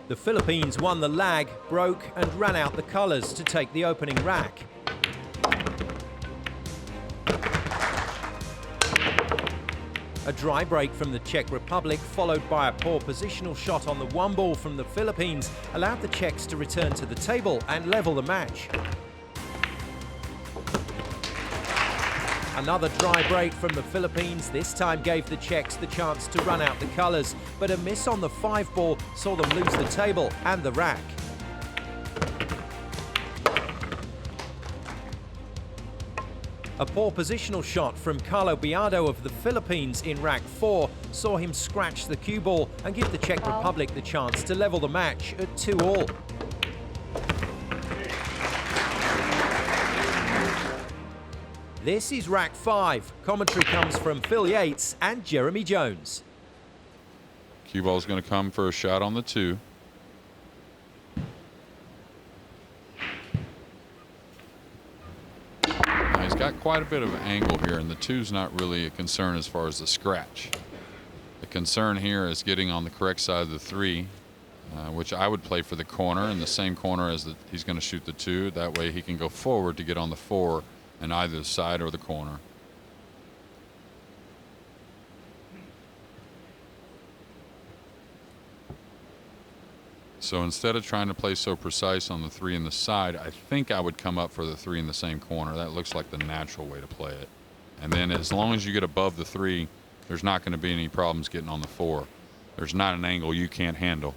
The Philippines won the lag, broke and ran out the colours to take the opening rack. A dry break from the Czech Republic, followed by a poor positional shot on the one ball from the Philippines, allowed the Czechs to return to the table and level the match. Another dry break from the Philippines this time gave the Czechs the chance to run out the colours, but a miss on the 5 ball saw them lose the table and the rack. A poor positional shot from Carlo Biado of the Philippines in rack 4 saw him scratch the cue ball and give the Czech Republic the chance to level the match at 2-all. This is rack 5. Commentary comes from Phil Yates and Jeremy Jones. Cue ball's going to come for a shot on the 2. Now he's got quite a bit of angle here, and the 2's not really a concern as far as the scratch. The concern here is getting on the correct side of the 3, which I would play for the corner, in the same corner as he's going to shoot the 2. That way he can go forward to get on the 4 in either the side or the corner. So instead of trying to play so precise on the 3 in the side, I think I would come up for the 3 in the same corner. That looks like the natural way to play it. And then as long as you get above the 3, there's not going to be any problems getting on the 4. There's not an angle you can't handle.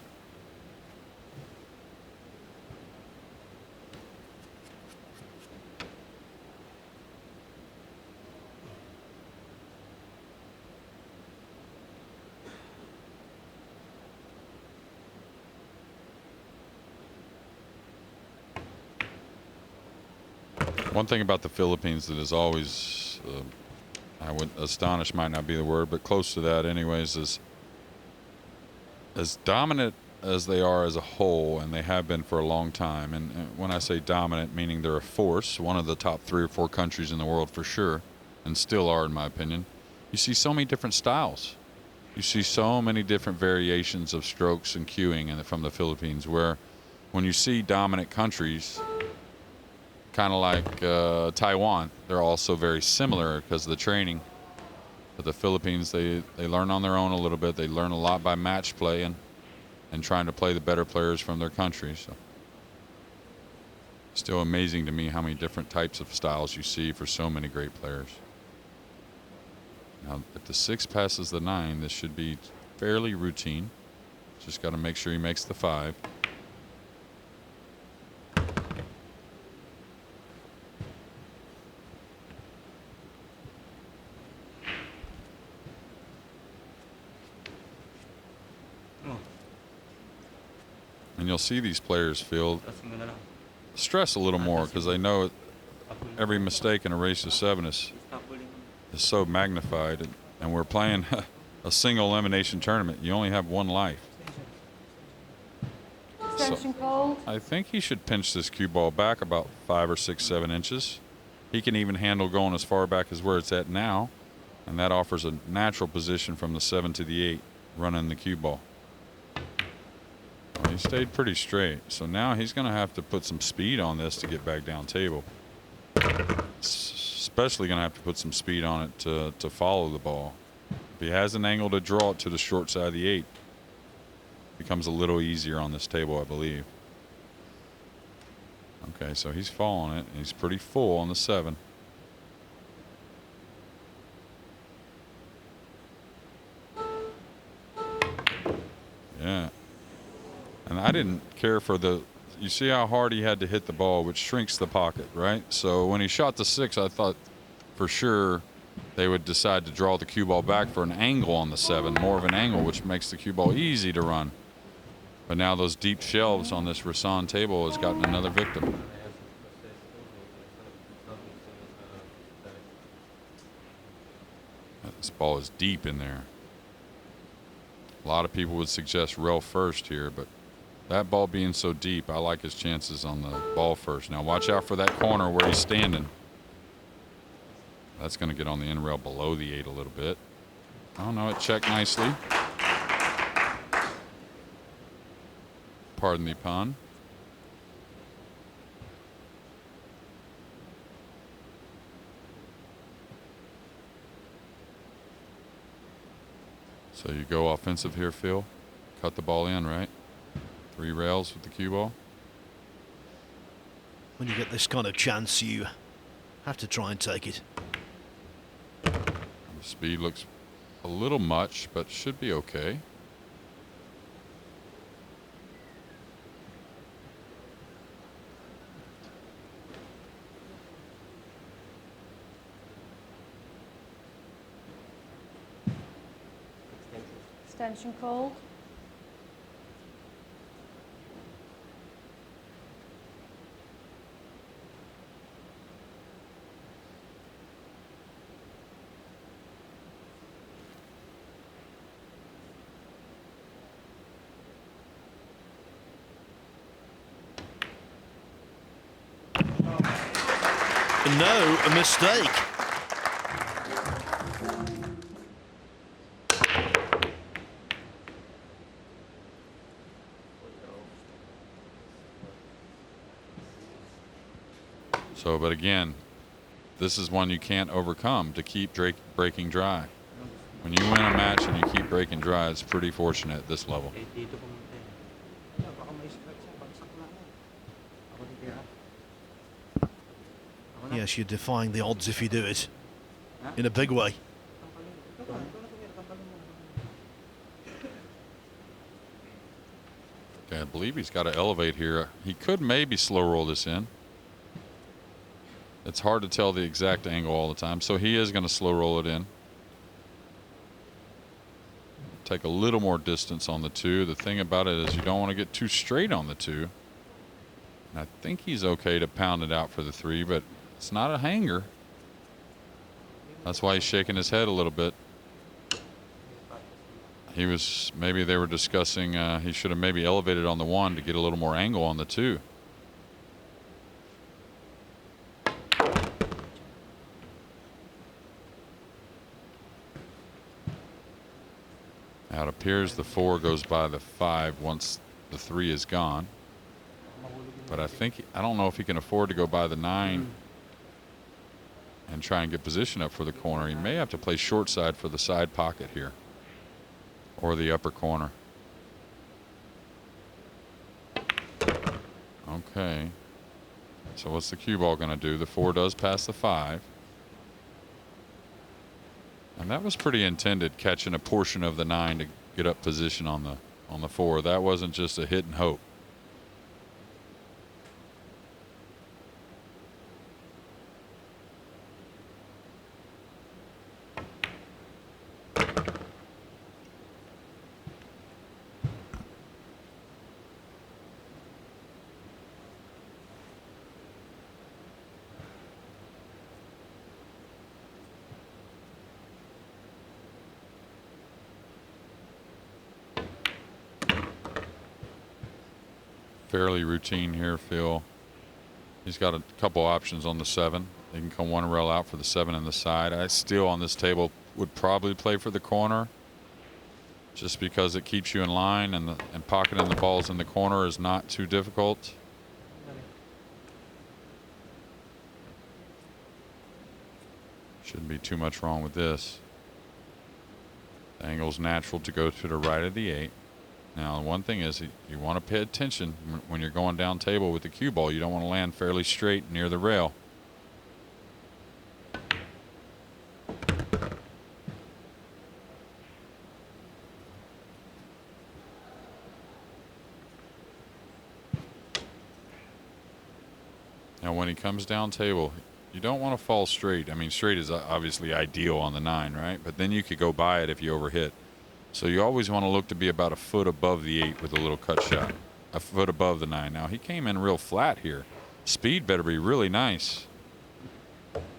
One thing about the Philippines that is always, I would astonish might not be the word, but close to that anyways, is as dominant as they are as a whole, and they have been for a long time. And when I say dominant, meaning they're a force, one of the top 3 or 4 countries in the world for sure, and still are in my opinion. You see so many different styles. You see so many different variations of strokes and cueing from the Philippines, where when you see dominant countries, kind of like Taiwan, they're also very similar because of the training. But the Philippines, they learn on their own a little bit. They learn a lot by match play and trying to play the better players from their country. So still amazing to me how many different types of styles you see for so many great players. Now, if the 6 passes the 9, this should be fairly routine. Just got to make sure he makes the 5. And you'll see these players feel stress a little more because they know every mistake in a race to 7 is so magnified. And we're playing a single elimination tournament. You only have one life. So I think he should pinch this cue ball back about 5 or 6, 7 inches. He can even handle going as far back as where it's at now. And that offers a natural position from the 7 to the 8 running the cue ball. He stayed pretty straight, so now he's going to have to put some speed on this to get back down table. Especially going to have to put some speed on it to follow the ball. If he has an angle to draw it to the short side of the 8, it becomes a little easier on this table, I believe. Okay, so he's following it. He's pretty full on the 7. Yeah. And I didn't care for you see how hard he had to hit the ball, which shrinks the pocket, right? So when he shot the 6, I thought for sure they would decide to draw the cue ball back for an angle on the 7, more of an angle, which makes the cue ball easy to run. But now those deep shelves on this Rasan table has gotten another victim. This ball is deep in there. A lot of people would suggest rail first here, but that ball being so deep, I like his chances on the ball first. Now watch out for that corner where he's standing. That's going to get on the end rail below the 8 a little bit. Oh no, it checked nicely. pardon the pun. So you go offensive here, Phil. Cut the ball in, right? 3 rails with the cue ball. When you get this kind of chance, you have to try and take it. The speed looks a little much, but should be okay. Extension called. No, a mistake. So, but again, this is one you can't overcome to keep breaking dry. When you win a match and you keep breaking dry, it's pretty fortunate at this level. Yes, you're defying the odds if you do it in a big way. Okay, I believe he's got to elevate here. He could maybe slow roll this in. It's hard to tell the exact angle all the time, so he is going to slow roll it in. Take a little more distance on the 2. The thing about it is you don't want to get too straight on the 2. And I think he's okay to pound it out for the 3, but it's not a hanger. That's why he's shaking his head a little bit. Maybe they were discussing he should have maybe elevated on the 1 to get a little more angle on the 2. Now it appears the 4 goes by the 5 once the 3 is gone. But I don't know if he can afford to go by the 9 and try and get position up for the corner. He may have to play short side for the side pocket here, or the upper corner. Okay. So what's the cue ball going to do? The 4 does pass the 5. And that was pretty intended, catching a portion of the 9 to get up position on the 4. That wasn't just a hit and hope. Fairly routine here, Phil. He's got a couple options on the 7. They can come 1 rail out for the 7 and the side. I still on this table would probably play for the corner, just because it keeps you in line, and pocketing the balls in the corner is not too difficult. Shouldn't be too much wrong with this. The angle's natural to go to the right of the 8. Now, one thing is you want to pay attention when you're going down table with the cue ball. You don't want to land fairly straight near the rail. Now, when he comes down table, you don't want to fall straight. I mean, straight is obviously ideal on the 9, right? But then you could go by it if you overhit. So you always want to look to be about a foot above the 8 with a little cut shot. A foot above the 9. Now, he came in real flat here. Speed better be really nice.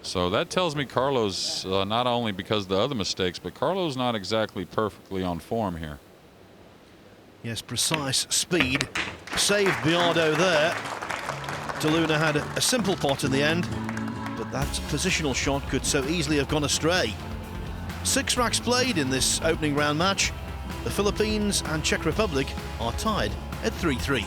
So that tells me Carlos, not only because of the other mistakes, but Carlos not exactly perfectly on form here. Yes, precise speed. Saved Biardo there. De Luna had a simple pot in the end, but that positional shot could so easily have gone astray. 6 racks played in this opening round match. The Philippines and Czech Republic are tied at 3-3.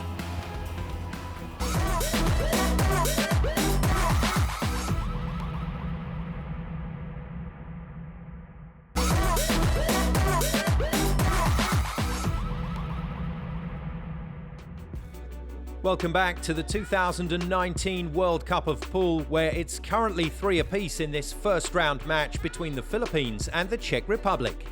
Welcome back to the 2019 World Cup of Pool, where it's currently 3 apiece in this first round match between the Philippines and the Czech Republic.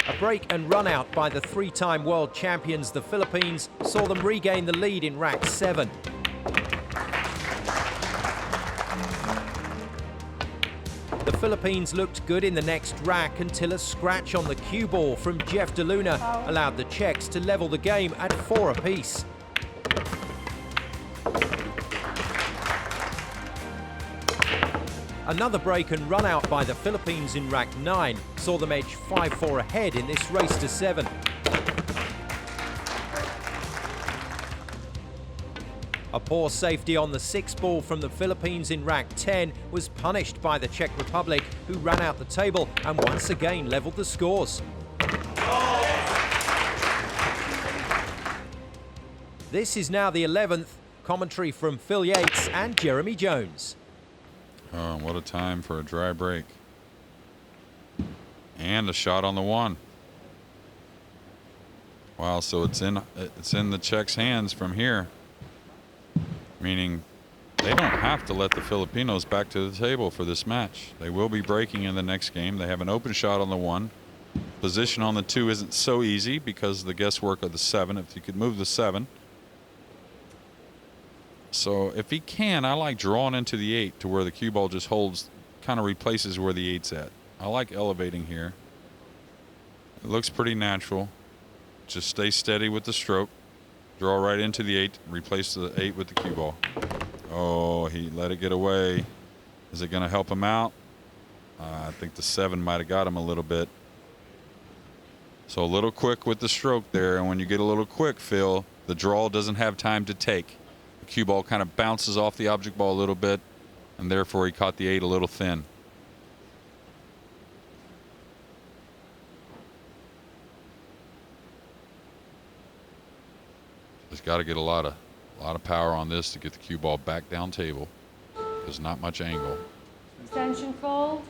A break and run out by the 3-time world champions, the Philippines, saw them regain the lead in rack 7. The Philippines looked good in the next rack until a scratch on the cue ball from Jeff De Luna allowed the Czechs to level the game at 4 apiece. Another break and run out by the Philippines in rack 9 saw them edge 5-4 ahead in this race to 7. A poor safety on the 6 ball from the Philippines in rack 10 was punished by the Czech Republic, who ran out the table and once again levelled the scores. This is now the 11th. Commentary from Phil Yates and Jeremy Jones. Oh, what a time for a dry break. And a shot on the 1. Wow, so it's in the Czechs' hands from here. Meaning they don't have to let the Filipinos back to the table for this match. They will be breaking in the next game. They have an open shot on the 1. Position on the 2 isn't so easy because of the guesswork of the 7. If you could move the 7. So if he can, I like drawing into the 8 to where the cue ball just holds, kind of replaces where the 8's at. I like elevating here. It looks pretty natural. Just stay steady with the stroke. Draw right into the 8, replace the 8 with the cue ball. Oh, he let it get away. Is it going to help him out? I think the 7 might have got him a little bit. So a little quick with the stroke there, and when you get a little quick, Phil, the draw doesn't have time to take. The cue ball kind of bounces off the object ball a little bit, and therefore he caught the 8 a little thin. He's got to get a lot of power on this to get the cue ball back down table. There's not much angle. Extension fold.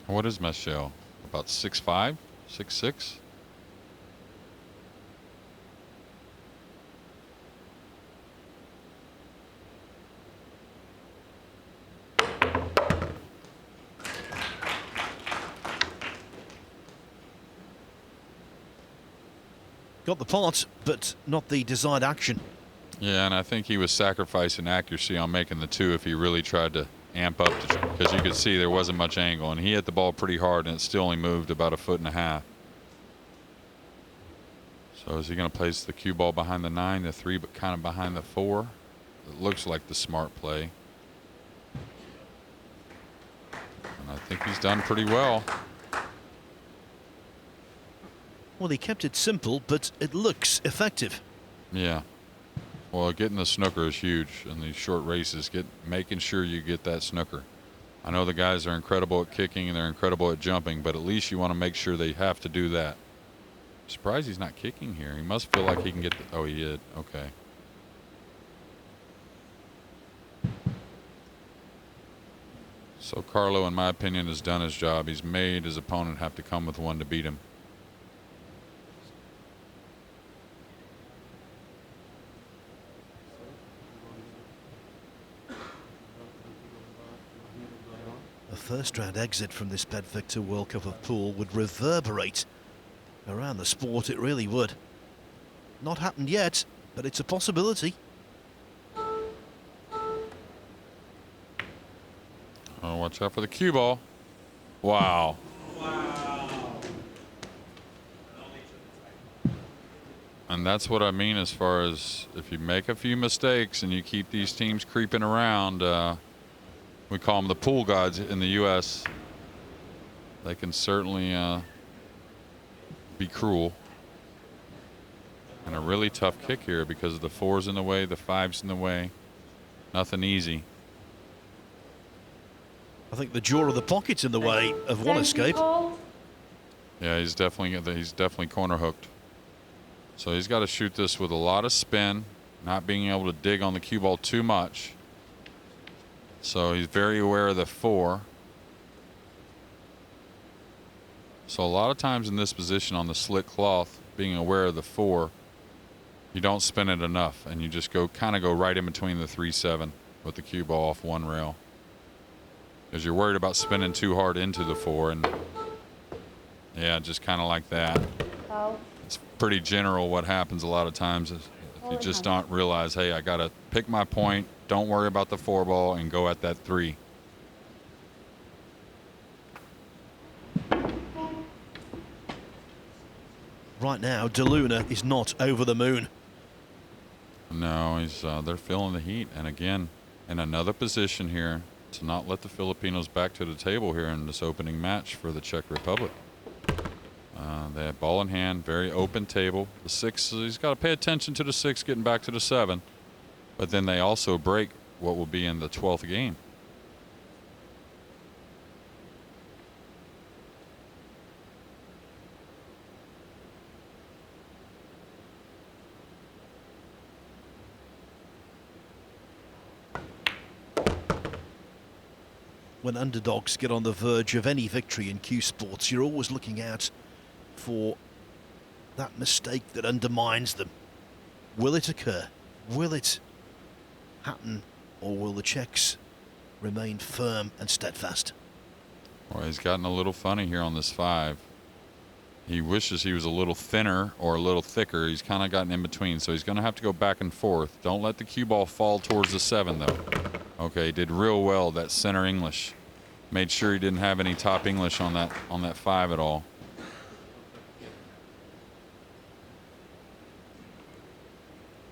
What is Michelle? About 6'5", 6'6"? Got the pot, but not the desired action. Yeah, and I think he was sacrificing accuracy on making the 2 if he really tried to amp up, because you could see there wasn't much angle, and he hit the ball pretty hard, and it still only moved about 1.5 feet. So is he going to place the cue ball behind the 9, the 3, but kind of behind the 4? It looks like the smart play. And I think he's done pretty well. Well, he kept it simple, but it looks effective. Yeah. Well, getting the snooker is huge in these short races. Making sure you get that snooker. I know the guys are incredible at kicking and they're incredible at jumping, but at least you want to make sure they have to do that. Surprised he's not kicking here. He must feel like he can get the, oh, he did. Okay. So Carlo, in my opinion, has done his job. He's made his opponent have to come with 1 to beat him. A first-round exit from this Bedvictor World Cup of Pool would reverberate around the sport. It really would. Not happened yet, but it's a possibility. Oh, watch out for the cue ball. Wow. And that's what I mean as far as if you make a few mistakes and you keep these teams creeping around, we call them the pool gods in the U.S. They can certainly be cruel. And a really tough kick here because of the 4's in the way, the 5's in the way. Nothing easy. I think the jaw of the pocket's in the way of one Extension escape. called. Yeah, he's definitely corner hooked. So he's got to shoot this with a lot of spin, not being able to dig on the cue ball too much. So he's very aware of the 4. So a lot of times in this position on the slick cloth, being aware of the 4, you don't spin it enough, and you just kind of go right in between the 3-7 with the cue ball off one rail, because you're worried about spinning too hard into the 4, and yeah, just kind of like that. Foul. It's pretty general what happens a lot of times is if you just don't realize, hey, I got to pick my point, don't worry about the 4 ball, and go at that 3. Right now, De Luna is not over the moon. No, they're feeling the heat, and again, in another position here to not let the Filipinos back to the table here in this opening match for the Czech Republic. They have ball in hand, very open table. The 6, he's got to pay attention to the 6 getting back to the 7, but then they also break what will be in the 12th game. When underdogs get on the verge of any victory in Q Sports, you're always looking out for that mistake that undermines them. Will it occur? Will it happen? Or will the Czechs remain firm and steadfast? Well, he's gotten a little funny here on this 5. He wishes he was a little thinner or a little thicker. He's kind of gotten in between, so he's going to have to go back and forth. Don't let the cue ball fall towards the 7, though. Okay, did real well, that center English. Made sure he didn't have any top English on that 5 at all.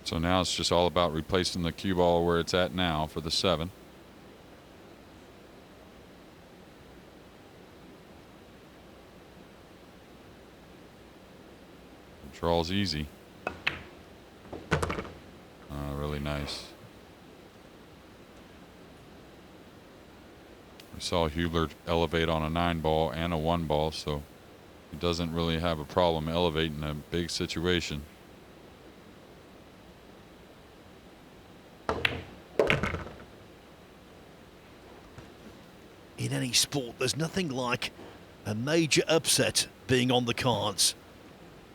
So now it's just all about replacing the cue ball where it's at now for the 7. Draw's easy. Really nice. We saw Hubler elevate on a 9 ball and a 1 ball, so he doesn't really have a problem elevating a big situation. In any sport, there's nothing like a major upset being on the cards.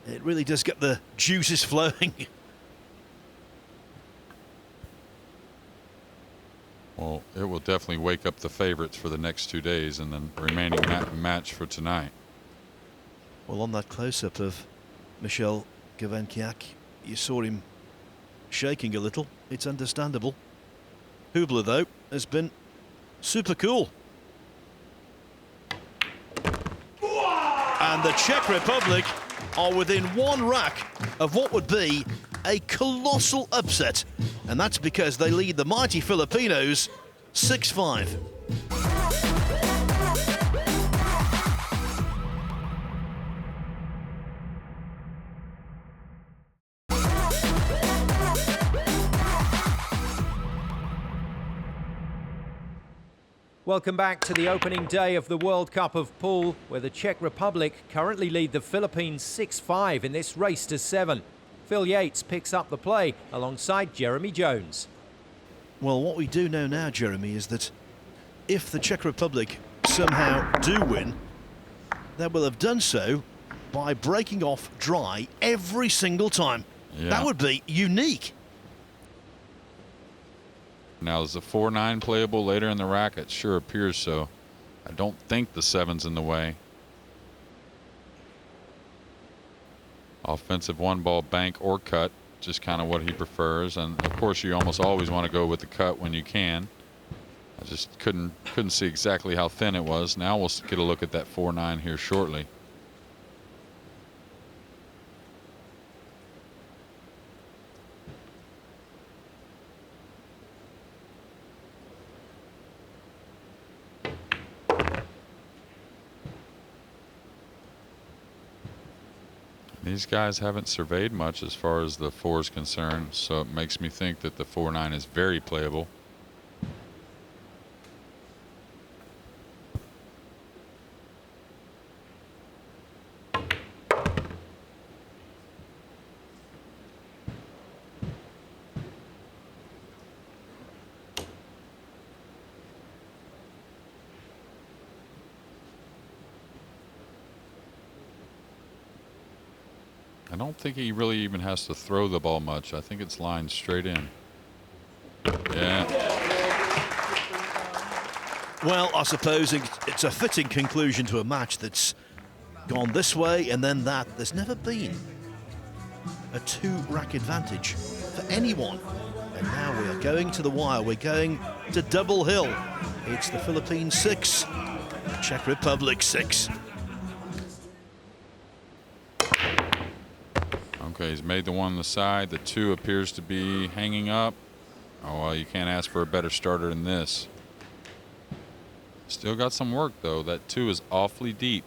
It really does get the juices flowing. Well, it will definitely wake up the favorites for the next 2 days and then the remaining match for tonight. Well, on that close-up of Michel Gavenkiak, you saw him shaking a little. It's understandable. Hubler, though, has been super cool. And the Czech Republic are within 1 rack of what would be a colossal upset. And that's because they lead the mighty Filipinos 6-5. Welcome back to the opening day of the World Cup of Pool, where the Czech Republic currently lead the Philippines 6-5 in this race to 7. Phil Yates picks up the play alongside Jeremy Jones. Well, what we do know now, Jeremy, is that if the Czech Republic somehow do win, they will have done so by breaking off dry every single time. Yeah. That would be unique. Now, is the 4-9 playable later in the rack? It sure appears so. I don't think the 7's in the way. Offensive 1 ball bank or cut, just kind of what he prefers. And of course, you almost always want to go with the cut when you can. I just couldn't see exactly how thin it was. Now we'll get a look at that 4-9 here shortly. These guys haven't surveyed much as far as the 4 is concerned, so it makes me think that the 4-9 is very playable. don't think he really even has to throw the ball much. I think it's lined straight in. Yeah. Well, I suppose it's a fitting conclusion to a match that's gone this way and then that. There's never been a 2-rack advantage for anyone. And now we are going to the wire. We're going to Double Hill. It's the Philippines 6, Czech Republic 6. Okay, he's made the one on the side. The 2 appears to be hanging up. Oh, well, you can't ask for a better starter than this. Still got some work, though. That 2 is awfully deep.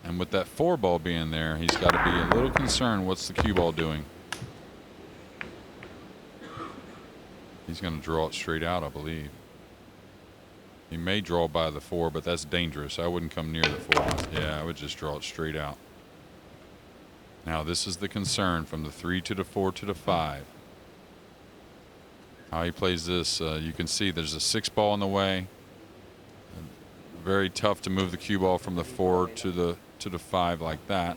And with that 4 ball being there, he's got to be a little concerned. What's the cue ball doing? He's going to draw it straight out, I believe. He may draw by the 4, but that's dangerous. I wouldn't come near the 4. Yeah, I would just draw it straight out. Now, this is the concern from the 3 to the 4 to the 5. How he plays this, you can see there's a 6 ball in the way. Very tough to move the cue ball from the 4 to the 5 like that.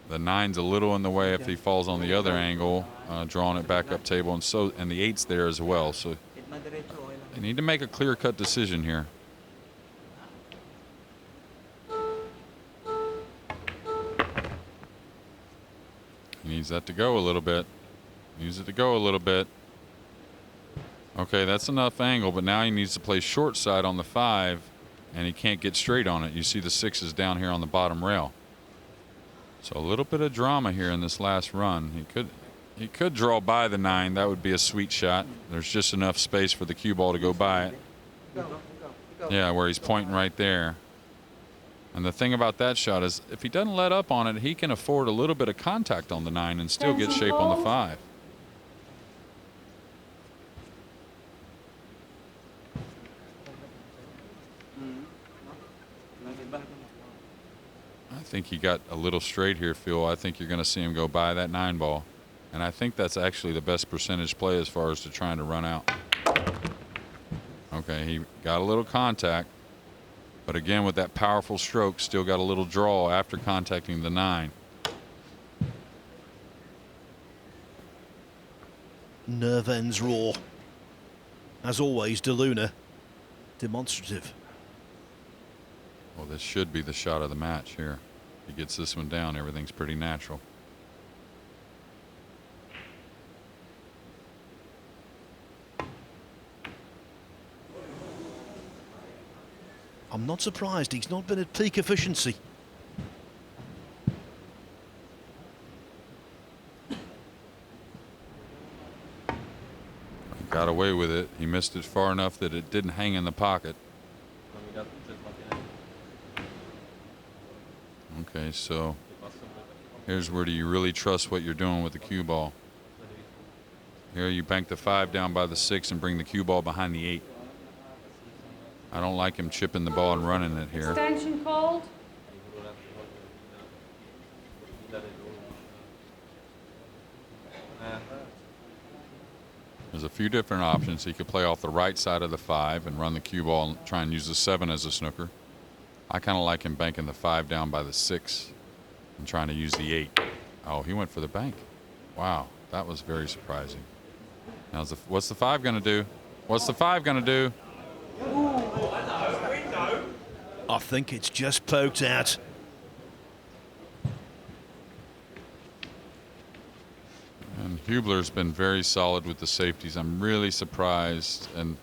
The 9's a little in the way if he falls on the other angle, drawing it back up table, and the 8's there as well. So they need to make a clear-cut decision here. He needs that to go a little bit. Needs it to go a little bit. Okay, that's enough angle, but now he needs to play short side on the 5, and he can't get straight on it. You see the 6 is down here on the bottom rail. So a little bit of drama here in this last run. He could draw by the 9. That would be a sweet shot. There's just enough space for the cue ball to go by it. Yeah, where he's pointing right there. And the thing about that shot is if he doesn't let up on it, he can afford a little bit of contact on the 9 and still get shape on the 5. I think he got a little straight here, Phil. I think you're going to see him go by that 9 ball. And I think that's actually the best percentage play as far as to trying to run out. Okay, he got a little contact. But again, with that powerful stroke, still got a little draw after contacting the 9. Nerve ends raw. As always, De Luna demonstrative. Well, this should be the shot of the match here. He gets this one down, everything's pretty natural. I'm not surprised he's not been at peak efficiency. He got away with it. He missed it far enough that it didn't hang in the pocket. Okay, so here's where do you really trust what you're doing with the cue ball. Here you bank the 5 down by the 6 and bring the cue ball behind the 8. I don't like him chipping the ball and running it here. Extension called. There's a few different options. He could play off the right side of the 5 and run the cue ball and try and use the 7 as a snooker. I kind of like him banking the 5 down by the 6 and trying to use the 8. Oh, he went for the bank. Wow, that was very surprising. Now, what's the 5 going to do? What's the 5 going to do? I think it's just poked out. And Hubler's been very solid with the safeties. I'm really surprised. And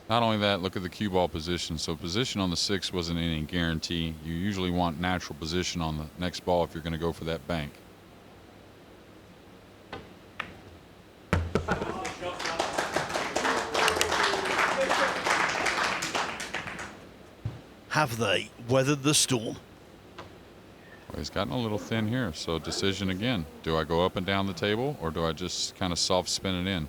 not only that, look at the cue ball position. So position on the 6 wasn't any guarantee. You usually want natural position on the next ball if you're going to go for that bank. Have they weathered the storm? Well, he's gotten a little thin here, so decision again. Do I go up and down the table, or do I just kind of soft spin it in?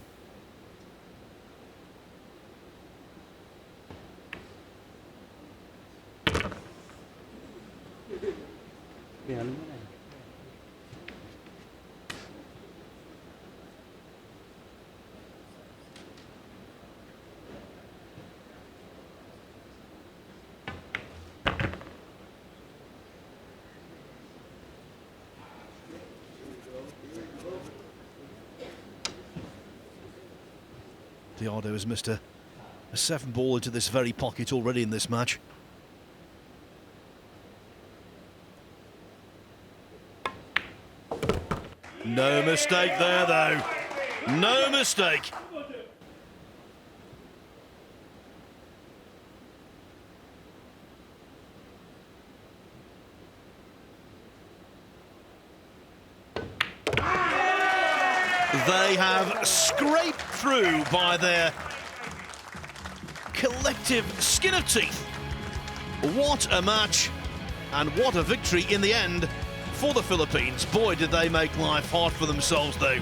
Biardo has missed a 7-ball into this very pocket already in this match. No mistake there, though. No mistake. They have scraped through by their collective skin of teeth. What a match, and what a victory in the end for the Philippines. Boy, did they make life hard for themselves, though.